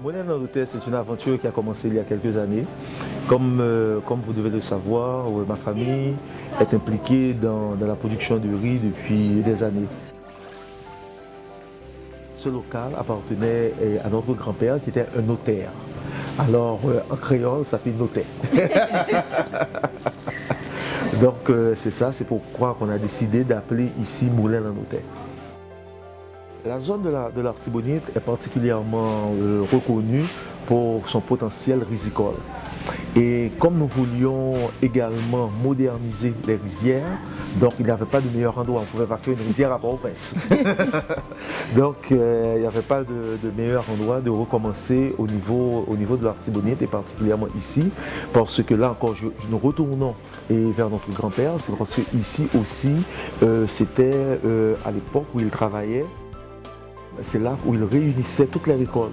Moulin dans l'Hôtel, c'est une aventure qui a commencé il y a quelques années. Comme vous devez le savoir, ma famille est impliquée dans la production de riz depuis des années. Ce local appartenait à notre grand-père qui était un notaire. Alors en créole, ça fait notaire. Donc c'est ça, c'est pourquoi on a décidé d'appeler ici Moulin dans l'Hôtel. La zone de l'Artibonite est particulièrement reconnue pour son potentiel risicole. Et comme nous voulions également moderniser les rizières, donc il n'y avait pas de meilleur endroit, on ne pouvait pas faire une rizière à Port-au-Prince. Donc il n'y avait pas de meilleur endroit de recommencer au niveau de l'Artibonite et particulièrement ici, parce que là encore, nous retournons vers notre grand-père, c'est parce que ici aussi, c'était à l'époque où il travaillait, c'est là où il réunissait toutes les récoltes.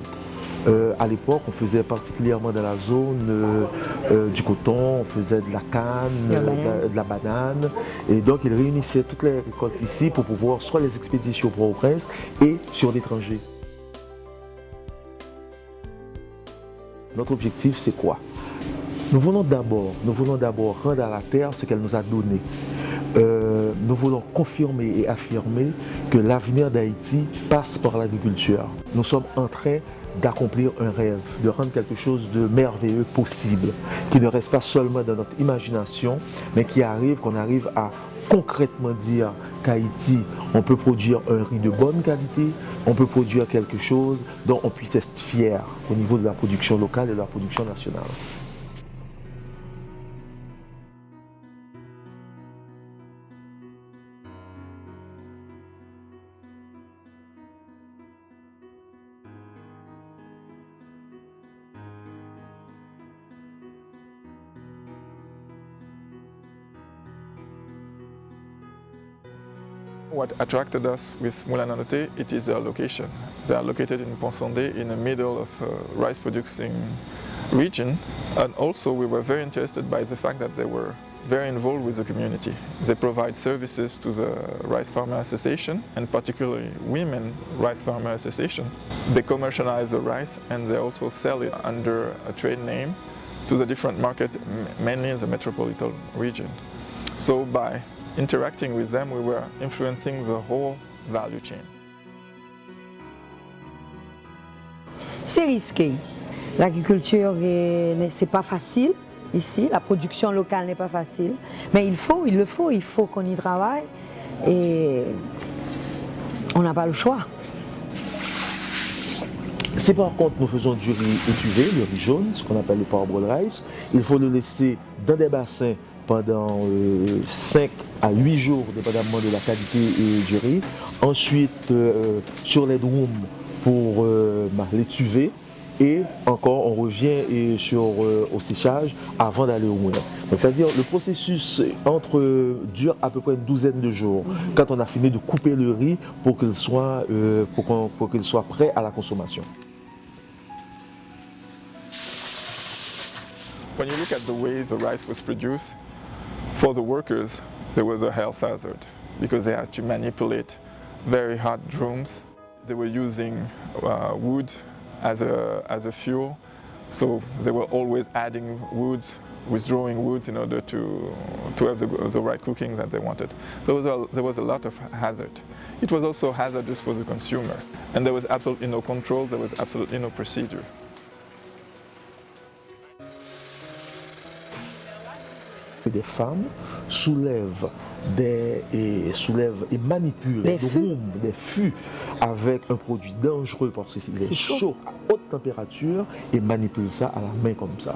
À l'époque, on faisait particulièrement dans la zone du coton, on faisait de la canne, de la banane. Et donc, il réunissait toutes les récoltes ici pour pouvoir soit les expédier au Port-au-Prince et sur l'étranger. Notre objectif, c'est quoi? Nous voulons d'abord rendre à la terre ce qu'elle nous a donné. Nous voulons confirmer et affirmer que l'avenir d'Haïti passe par l'agriculture. Nous sommes en train d'accomplir un rêve, de rendre quelque chose de merveilleux possible, qui ne reste pas seulement dans notre imagination, mais qu'on arrive à concrètement dire qu'Haïti, on peut produire un riz de bonne qualité, on peut produire quelque chose dont on puisse être fier au niveau de la production locale et de la production nationale. What attracted us with Moulin dans l'Hôtel, it is their location. They are located in Pont-Sondé, in the middle of a rice-producing region, and also we were very interested by the fact that they were very involved with the community. They provide services to the Rice Farmer Association, and particularly Women Rice Farmer Association. They commercialize the rice and they also sell it under a trade name to the different markets, mainly in the metropolitan region. So by interacting with them, we were influencing the whole value chain. C'est risqué. L'agriculture, c'est pas facile ici. La production locale n'est pas facile. Mais il faut qu'on y travaille. Et on n'a pas le choix. Si par contre nous faisons du riz étuvé, le riz jaune, ce qu'on appelle le parboiled rice, il faut le laisser dans des bassins pendant 5 à 8 jours, dépendamment de la qualité du riz. Ensuite, sur les drums pour l'étuver. Et encore, on revient au séchage avant d'aller au moulin. Donc, c'est-à-dire le processus dure à peu près une douzaine de jours quand on a fini de couper le riz pour qu'il soit prêt à la consommation. When you look at the way the rice was produced, for the workers, there was a health hazard because they had to manipulate very hot drums. They were using wood as a fuel, so they were always adding woods, withdrawing woods in order to have the right cooking that they wanted. There was a lot of hazard. It was also hazardous for the consumer, and there was absolutely no control, there was absolutely no procedure. Des femmes soulèvent et manipulent des fûts avec un produit dangereux parce qu'il est chaud à haute température et manipulent ça à la main comme ça.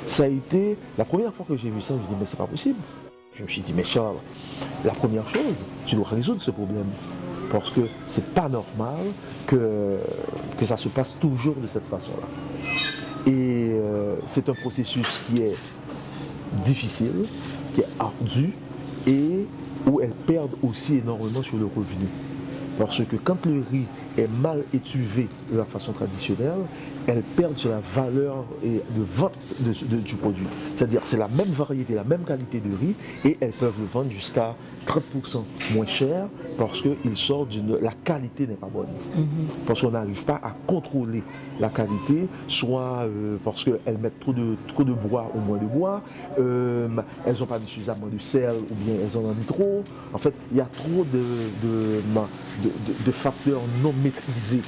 Ça a été la première fois que j'ai vu ça, je me suis dit mais c'est pas possible. Je me suis dit mais Charles, la première chose, tu dois résoudre ce problème parce que c'est pas normal que ça se passe toujours de cette façon-là. Et c'est un processus qui est difficile, qui est ardu et où elles perdent aussi énormément sur le revenu. Parce que quand le riz est mal étuvé de la façon traditionnelle, elles perdent sur la valeur de vente du produit. C'est-à-dire c'est la même variété, la même qualité de riz et elles peuvent le vendre jusqu'à 30% moins cher parce qu'il sort la qualité n'est pas bonne. Parce qu'on n'arrive pas à contrôler la qualité, soit parce qu'elles mettent trop de bois ou moins de bois, elles n'ont pas suffisamment de sel ou bien elles en ont mis trop. En fait, il y a trop de facteurs non maîtrisés.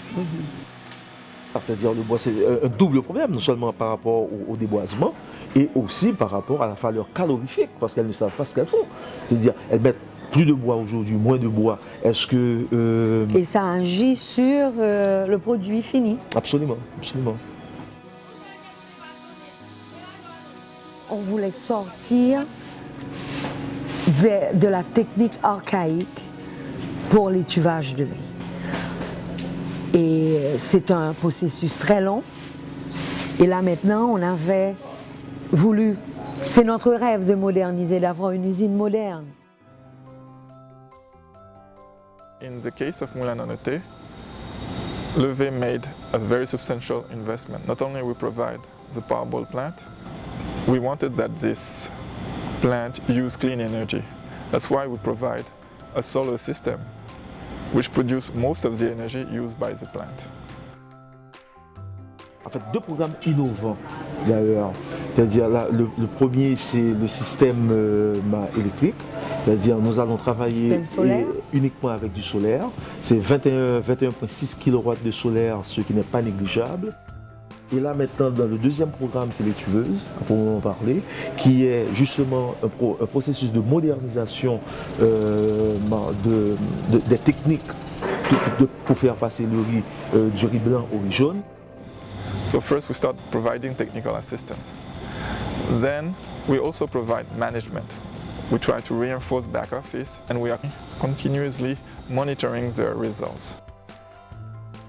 C'est-à-dire le bois, c'est un double problème, non seulement par rapport au déboisement, et aussi par rapport à la valeur calorifique, parce qu'elles ne savent pas ce qu'elles font. C'est-à-dire, elles mettent plus de bois aujourd'hui, moins de bois. Est-ce que... Et ça agit sur le produit fini. Absolument, absolument. On voulait sortir de la technique archaïque pour l'étuvage de riz. Et c'est un processus très long. Et là maintenant, on avait voulu, c'est notre rêve de moderniser, d'avoir une usine moderne. In the case of Moulin à Noter, Levée made a very substantial investment. Not only we provide the Powerball plant, we wanted that this plant use clean energy. That's why we provide a solar system which produce most of the energy used by the plant. En fait, deux programmes innovants d'ailleurs. C'est-à-dire le premier, c'est le système électrique. C'est-à-dire nous allons travailler uniquement avec du solaire. C'est 21,6 kW de solaire, ce qui n'est pas négligeable. Et là maintenant, dans le deuxième programme, c'est les tuveuses, pour en parler, qui est justement un processus de modernisation des techniques pour faire passer le riz du riz blanc au riz jaune. So first we start providing technical assistance. Then we also provide management. We try to reinforce back office and we are continuously monitoring their results.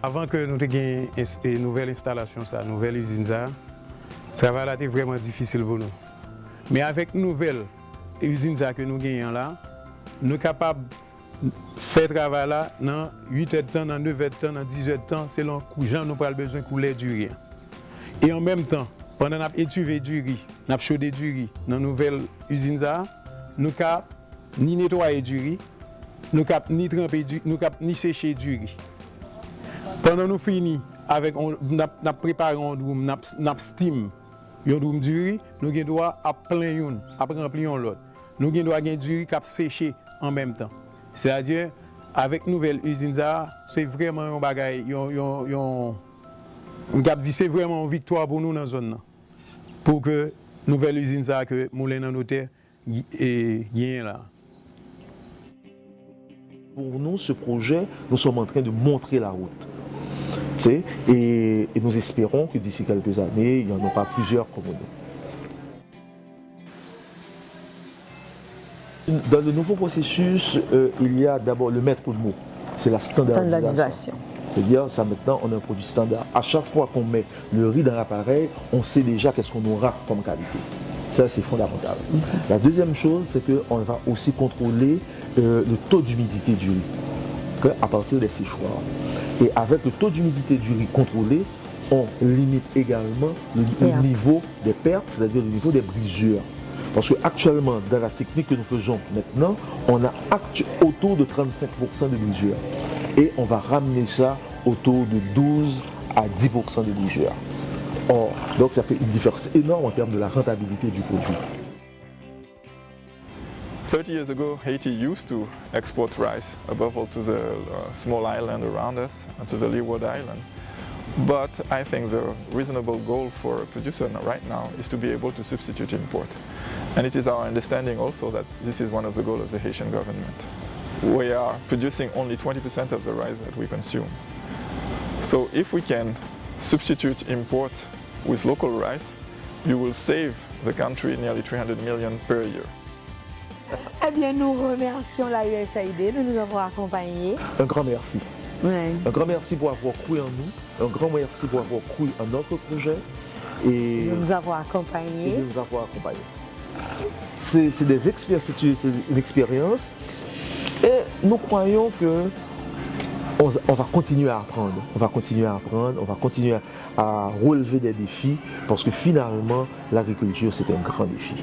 Avant que nous ayons une nouvelle installation, une nouvelle usine, le travail là était vraiment difficile pour nous. Mais avec une nouvelle usine que nous gagnons là, nous sommes capables de faire le travail là dans 8 heures de temps, dans 9 heures de temps, dans 10 heures de temps, selon les gens nous avons besoin de couler du riz. Et en même temps, pendant que nous avons étuvé du riz, nous avons chaudé du riz dans la nouvelle usine, nous ne pouvons ni nettoyer du riz, nous ne pouvons ni tremper ni sécher du riz. Pendant que nous finissons avec, nous préparons un doum, nous steam un doum du riz, nous avons droit à plein à remplir l'autre. Nous avons droit à du riz qui séché en même temps. C'est-à-dire, avec la nouvelle usine, c'est vraiment un bagage, c'est vraiment une victoire pour nous dans la zone. Pour que la nouvelle usine que Moulin à Noter gagne là. Pour nous, ce projet, nous sommes en train de montrer la route. Et nous espérons que d'ici quelques années, il y en aura plusieurs comme nous. Dans le nouveau processus, il y a d'abord le maître mot, c'est la standardisation. C'est-à-dire, ça maintenant, on a un produit standard. À chaque fois qu'on met le riz dans l'appareil, on sait déjà qu'est-ce qu'on aura comme qualité. Ça, c'est fondamental. La deuxième chose, c'est qu'on va aussi contrôler le taux d'humidité du riz à partir des séchoirs. Et avec le taux d'humidité du riz contrôlé, on limite également le niveau des pertes, c'est-à-dire le niveau des brisures. Parce qu'actuellement, dans la technique que nous faisons maintenant, on a autour de 35% de brisures. Et on va ramener ça autour de 12 à 10% de brisures. Or, donc ça fait une différence énorme en termes de la rentabilité du produit. 30 years ago, Haiti used to export rice, above all to the small island around us, and to the Leeward Island. But I think the reasonable goal for a producer right now is to be able to substitute import. And it is our understanding also that this is one of the goals of the Haitian government. We are producing only 20% of the rice that we consume. So if we can substitute import with local rice, you will save the country nearly 300 million per year. Eh bien, nous remercions la USAID de nous avoir accompagnés. Un grand merci. Ouais. Un grand merci pour avoir cru en nous. Un grand merci pour avoir cru en notre projet. Et de nous avoir accompagnés. C'est des expériences, c'est une expérience. Et nous croyons que on va continuer à apprendre. On va continuer à apprendre, on va continuer à relever des défis parce que finalement, l'agriculture, c'est un grand défi.